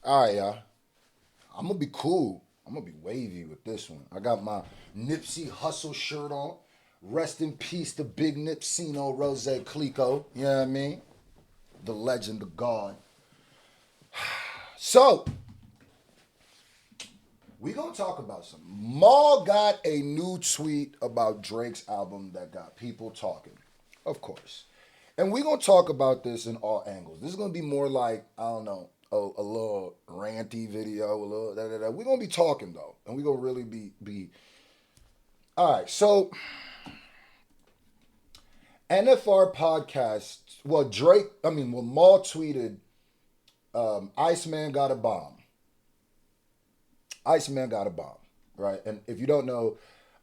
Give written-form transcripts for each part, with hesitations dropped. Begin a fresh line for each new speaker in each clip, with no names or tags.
All right, y'all. I'm gonna be cool. I'm gonna be wavy with this one. I got my Nipsey Hustle shirt on. Rest in peace to Big Nipsino Rose Clico. You know what I mean? The legend, the god. So, we gonna talk about something. Maul got a new tweet about Drake's album that got people talking. Of course. And we gonna talk about this in all angles. This is gonna be more like, I don't know, a little ranty video, a little da da da. We're gonna be talking though. And we're gonna really be alright, so NFR Podcast, Maul tweeted, Iceman got a bomb. Iceman got a bomb, right? And if you don't know,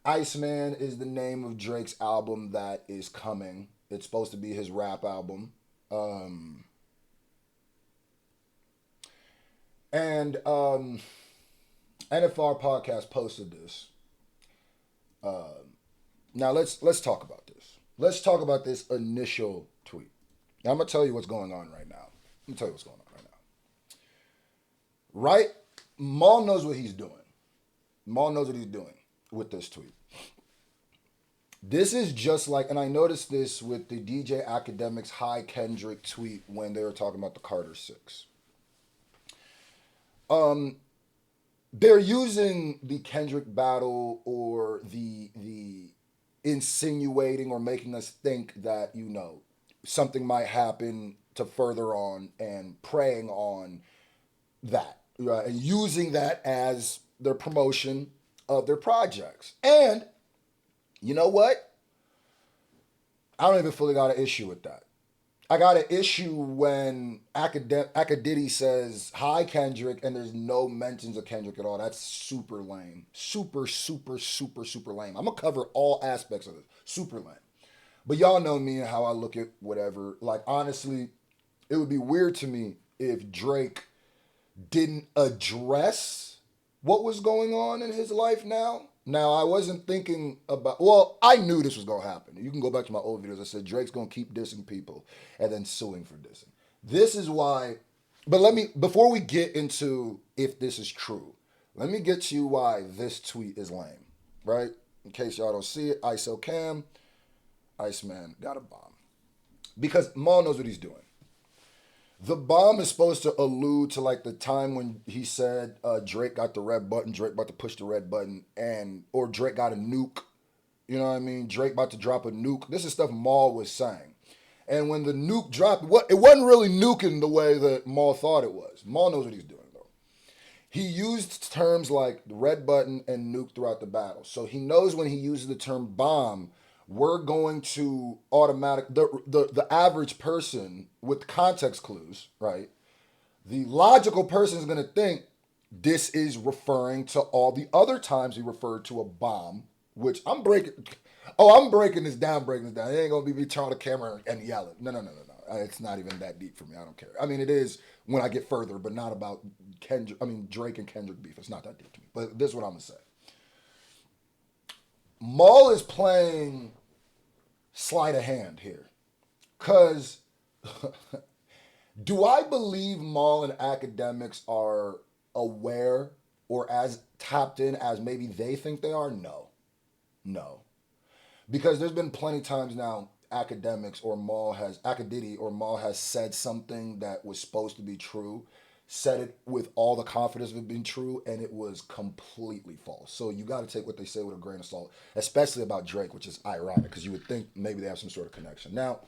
Iceman is the name of Drake's album that is coming. It's supposed to be his rap album. And NFR Podcast posted this. Now let's talk about this. Let's talk about this initial tweet. Now I'm gonna tell you what's going on right now. Let me tell you what's going on right now. Right? Maul knows what he's doing. Maul knows what he's doing with this tweet. This is just like, and I noticed this with the DJ Academics Hi Kendrick tweet when they were talking about the Carter Six. They're using the Kendrick battle or the insinuating or making us think that, something might happen to further on and preying on that, right? And using that as their promotion of their projects. And you know what? I don't even fully got an issue with that. I got an issue when Acadiddy says, hi, Kendrick, and there's no mentions of Kendrick at all. That's super lame. Super, super, super, super lame. I'm going to cover all aspects of it. Super lame. But y'all know me and how I look at whatever. Like, honestly, it would be weird to me if Drake didn't address what was going on in his life now. Now, I wasn't thinking about, I knew this was going to happen. You can go back to my old videos. I said Drake's going to keep dissing people and then suing for dissing. This is why, before we get into if this is true, let me get to you why this tweet is lame, right? In case y'all don't see it, ISO Cam, Iceman got a bomb. Because Maul knows what he's doing. The bomb is supposed to allude to like the time when he said Drake got the red button, Drake about to push the red button, or Drake got a nuke. You know what I mean? Drake about to drop a nuke. This is stuff Maul was saying. And when the nuke dropped, it wasn't really nuking the way that Maul thought it was. Maul knows what he's doing though. He used terms like red button and nuke throughout the battle. So he knows when he uses the term bomb, we're going to the average person with context clues, right? The logical person is going to think this is referring to all the other times he referred to a bomb, which I'm breaking this down. It ain't going to be me turning the camera and yelling. No. It's not even that deep for me. I don't care. I mean, it is when I get further, but not about Drake and Kendrick beef. It's not that deep to me. But this is what I'm going to say. Maul is playing sleight of hand here. Because do I believe Maul and Academics are aware or as tapped in as maybe they think they are? No. Because there's been plenty of times now Acadiddy or Maul has said something that was supposed to be true, said it with all the confidence of it being true, and it was completely false. So you got to take what they say with a grain of salt, especially about Drake, which is ironic because you would think maybe they have some sort of connection. Now,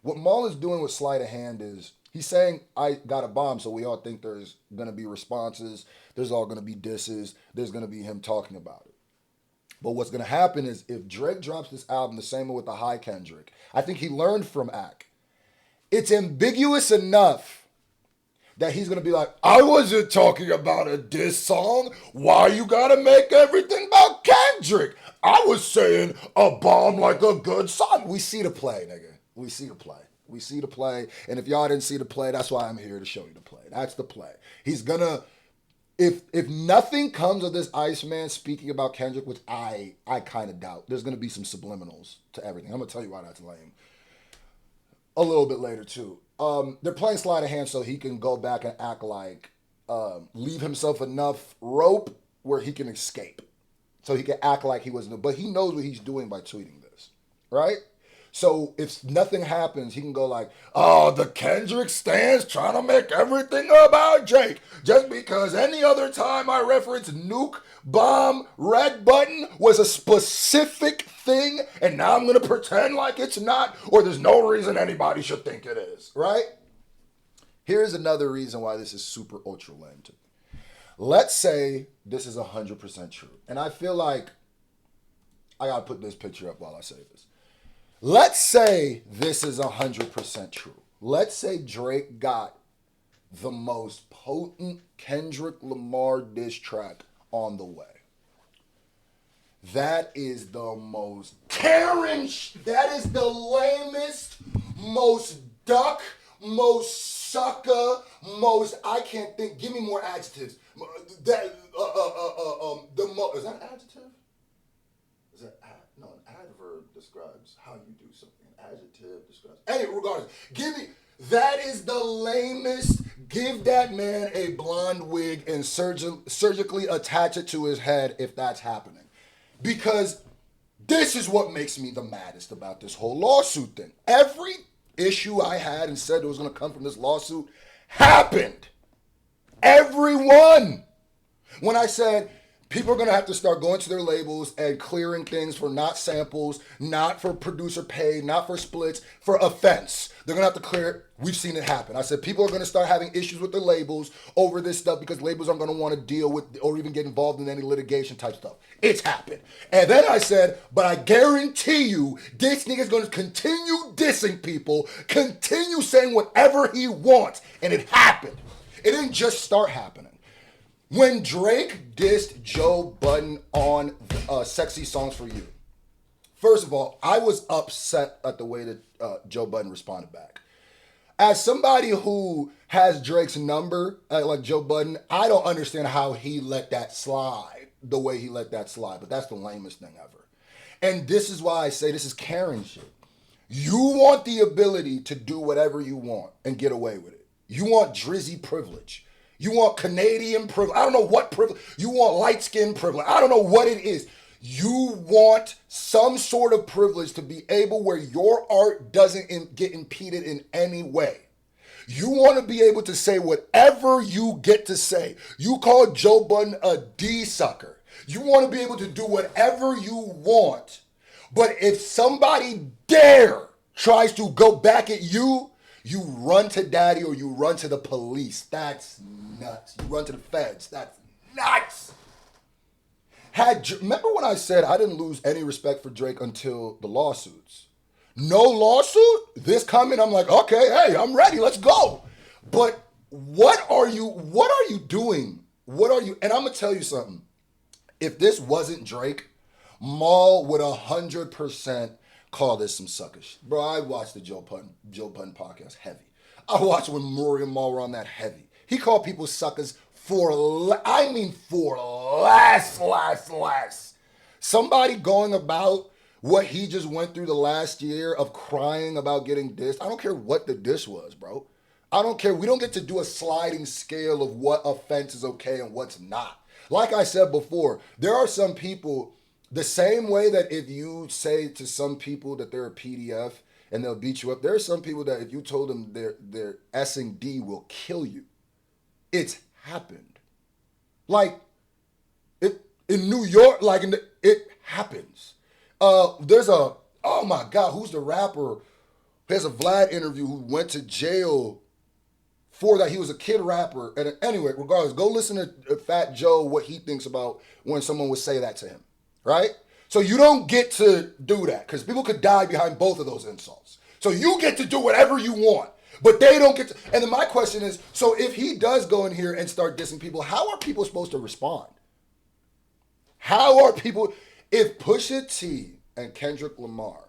what Maul is doing with sleight of hand is he's saying, I got a bomb, so we all think there's going to be responses, there's all going to be disses, there's going to be him talking about it. But what's going to happen is if Drake drops this album the same way with the High Kendrick, I think he learned from Ack. It's ambiguous enough that he's going to be like, I wasn't talking about a diss song. Why you got to make everything about Kendrick? I was saying a bomb like a good song. We see the play, nigga. We see the play. And if y'all didn't see the play, that's why I'm here to show you the play. That's the play. He's going to, if nothing comes of this Iceman speaking about Kendrick, which I kind of doubt, there's going to be some subliminals to everything. I'm going to tell you why that's lame a little bit later too. They're playing sleight of hand so he can go back and act like leave himself enough rope where he can escape. So he can act like he wasn't, but he knows what he's doing by tweeting this, right? So if nothing happens, he can go like, oh, the Kendrick stands trying to make everything about Drake. Just because any other time I reference nuke, bomb, red button was a specific thing, and now I'm going to pretend like it's not, or there's no reason anybody should think it is, right? Here's another reason why this is super ultra lame to me. Let's say this is 100% true. And I feel like I got to put this picture up while I say this. Let's say this is 100% true. Let's say Drake got the most potent Kendrick Lamar diss track on the way. That is the most Karen, that is the lamest, most duck, most sucker, most, I can't think, give me more adjectives. That, is that an adjective? Is that, no, an adverb describes how you do something. An adjective describes, anyway, regardless, that is the lamest. Give that man a blonde wig and surgically attach it to his head if that's happening. Because this is what makes me the maddest about this whole lawsuit thing. Every issue I had and said it was going to come from this lawsuit happened. Everyone. When I said people are going to have to start going to their labels and clearing things for not samples, not for producer pay, not for splits, for offense. They're going to have to clear it. We've seen it happen. I said people are going to start having issues with their labels over this stuff because labels aren't going to want to deal with or even get involved in any litigation type stuff. It's happened. And then I said, but I guarantee you this nigga's going to continue dissing people, continue saying whatever he wants. And it happened. It didn't just start happening. When Drake dissed Joe Budden on Sexy Songs for You, first of all, I was upset at the way that Joe Budden responded back. As somebody who has Drake's number, like Joe Budden, I don't understand how he let that slide the way he let that slide, but that's the lamest thing ever. And this is why I say this is Karen shit. You want the ability to do whatever you want and get away with it. You want Drizzy privilege. You want Canadian privilege. I don't know what privilege. You want light skin privilege. I don't know what it is. You want some sort of privilege to be able where your art doesn't get impeded in any way. You want to be able to say whatever you get to say. You call Joe Budden a D-sucker. You want to be able to do whatever you want. But if somebody dare tries to go back at you, you run to daddy or you run to the police. That's nuts. You run to the feds. That's nuts. Remember when I said I didn't lose any respect for Drake until the lawsuits? No lawsuit? This coming, I'm like, okay, hey, I'm ready. Let's go. But what are you doing? And I'm going to tell you something. If this wasn't Drake, Maul would 100% call this some sucker shit. Bro, I watched the Joe Budden podcast heavy. I watched when Maury and Maul were on that heavy. He called people suckers for less. Somebody going about what he just went through the last year of crying about getting dissed. I don't care what the diss was, bro. I don't care. We don't get to do a sliding scale of what offense is okay and what's not. Like I said before, there are some people, the same way that if you say to some people that they're a PDF and they'll beat you up, there are some people that if you told them they're S&D D will kill you. It's happened. Like, in New York, it happens. There's oh my God, who's the rapper? There's a Vlad interview who went to jail for that. He was a kid rapper. And anyway, regardless, go listen to Fat Joe, what he thinks about when someone would say that to him, right? So you don't get to do that because people could die behind both of those insults. So you get to do whatever you want, but they don't get to. And then my question is, so if he does go in here and start dissing people, how are people supposed to respond? How are people, if Pusha T and Kendrick Lamar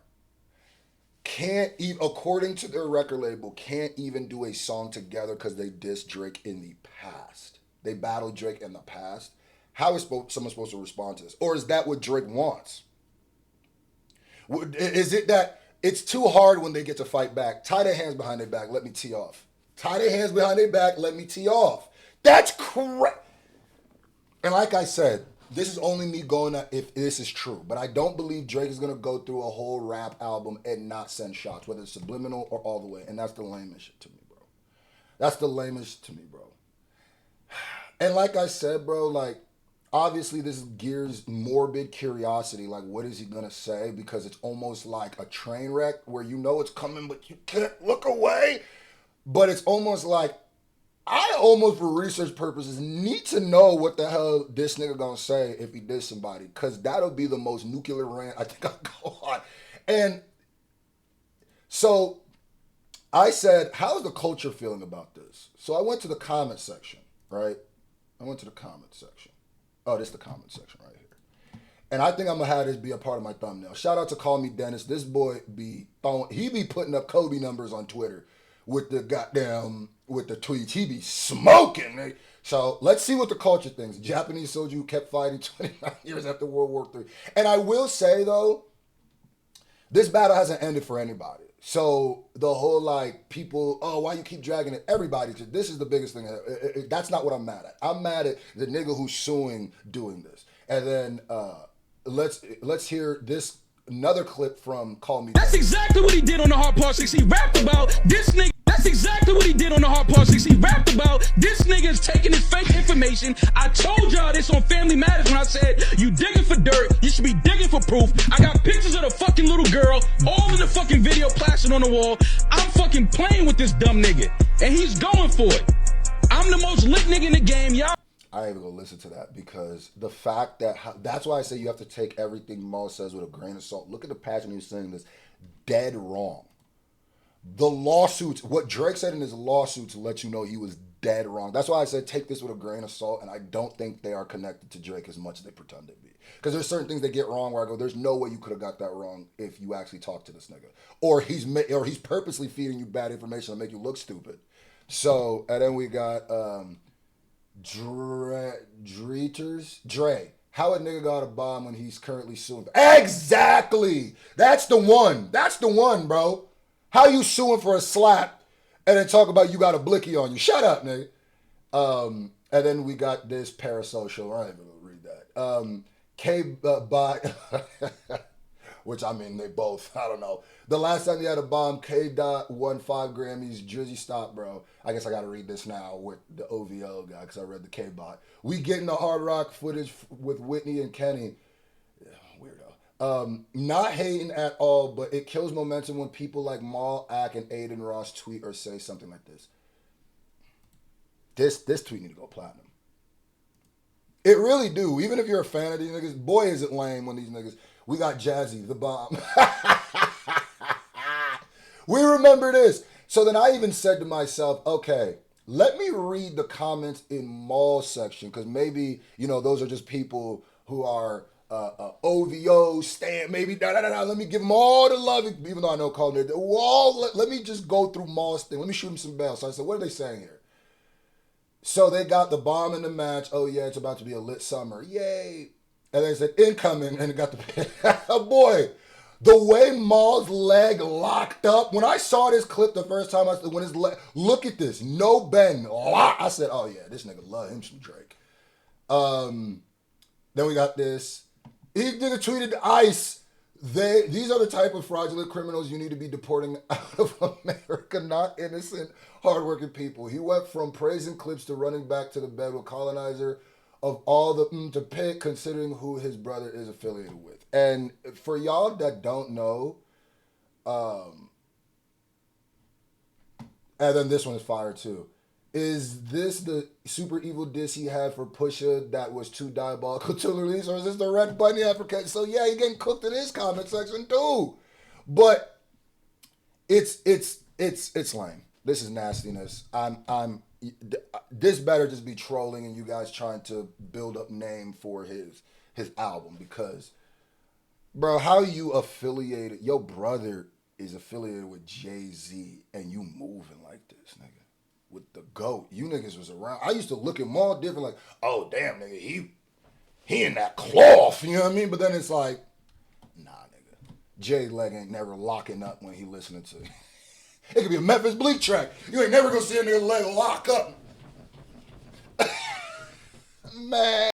can't even, according to their record label, can't even do a song together because they dissed Drake in the past. They battled Drake in the past. How is someone supposed to respond to this? Or is that what Drake wants? Is it that it's too hard when they get to fight back? Tie their hands behind their back, let me tee off. Tie their hands behind their back, let me tee off. That's correct. And like I said, this is only me going at if this is true, but I don't believe Drake is gonna go through a whole rap album and not send shots, whether it's subliminal or all the way. And that's the lamest shit to me, bro. That's the lamest to me, bro. And like I said, bro, like obviously this gears morbid curiosity. Like, what is he gonna say? Because it's almost like a train wreck where you know it's coming, but you can't look away. But it's almost like I almost, for research purposes, need to know what the hell this nigga gonna say if he did somebody, because that'll be the most nuclear rant I think I'll go on. And so I said, how's the culture feeling about this? So I went to the comment section, right? I went to the comment section. Oh, this is the comment section right here. And I think I'm gonna have this be a part of my thumbnail. Shout out to Call Me Dennis. This boy be putting up Kobe numbers on Twitter with the tweets. He be smoking. Right? So let's see what the culture thinks. Japanese soldier who kept fighting 29 years after World War III. And I will say though, this battle hasn't ended for anybody. So the whole like people, oh, why you keep dragging it? Everybody, this is the biggest thing. That's not what I'm mad at. I'm mad at the nigga who's suing doing this. And then let's hear this another clip from Call Me.
That's exactly what he did on the Hard Part 6. He rapped about this nigga. That's exactly what he did on the Hard Part 6. He rapped about this nigga is taking his fake information. I told y'all this on Family Matters when I said, you digging for dirt, you should be digging for proof. I got pictures of the fucking little girl, all in the fucking video plastered on the wall. I'm fucking playing with this dumb nigga, and he's going for it. I'm the most lit nigga in the game, y'all.
I ain't even gonna listen to that because the fact that that's why I say you have to take everything Maul says with a grain of salt. Look at the passion he was saying this. Dead wrong. The lawsuits, what Drake said in his lawsuits let you know he was dead wrong. That's why I said take this with a grain of salt, and I don't think they are connected to Drake as much as they pretend to be. Because there's certain things they get wrong where I go, there's no way you could have got that wrong if you actually talked to this nigga. Or he's purposely feeding you bad information to make you look stupid. So, and then we got Dre. How a nigga got a bomb when he's currently suing? Exactly! That's the one, bro. How you suing for a slap and then talk about you got a blicky on you? Shut up, nigga. And then we got this parasocial. I ain't even gonna read that. K-Bot, which I mean, they both, I don't know. The last time he had a bomb, K-Dot won 5 Grammys. Jersey stop, bro. I guess I gotta read this now with the OVO guy because I read the K-Bot. We getting the hard rock footage with Whitney and Kenny. Weirdo. Not hating at all, but it kills momentum when people like Maul, Ack, and Aiden Ross tweet or say something like this. This tweet need to go platinum. It really do. Even if you're a fan of these niggas, boy is it lame when these niggas. We got Jazzy, the bomb. We remember this. So then I even said to myself, okay, let me read the comments in Maul's section, because maybe, those are just people who are OVO, stand, maybe, let me give them all the love, even though I know Colin did. Let me just go through Maul's thing. Let me shoot him some bells. So I said, what are they saying here? So they got the bomb in the match. Oh, yeah, it's about to be a lit summer. Yay. And they said, incoming, and it got the... Oh, boy. The way Maul's leg locked up. When I saw this clip the first time, I said, when his leg... Look at this. No bend. I said, oh, yeah, this nigga love him some Drake. Then we got this. He nigga tweeted ICE. These are the type of fraudulent criminals you need to be deporting out of America, not innocent, hardworking people. He went from praising clips to running back to the bed with colonizer of all the to pick, considering who his brother is affiliated with. And for y'all that don't know, and then this one is fire too. Is this the super evil diss he had for Pusha that was too diabolical to release, or is this the Red Bunny African? So yeah, he getting cooked in his comment section too. But it's lame. This is nastiness. This better just be trolling and you guys trying to build up name for his album, because bro, how you affiliated? Your brother is affiliated with Jay-Z and you moving like this, nigga. With the GOAT. You niggas was around. I used to look at Maul different, like, oh damn nigga, he in that cloth, you know what I mean? But then it's like, nah nigga. Jay leg ain't never locking up when he listening to it. It could be a Memphis Bleak track. You ain't never gonna see a nigga leg lock up. Man.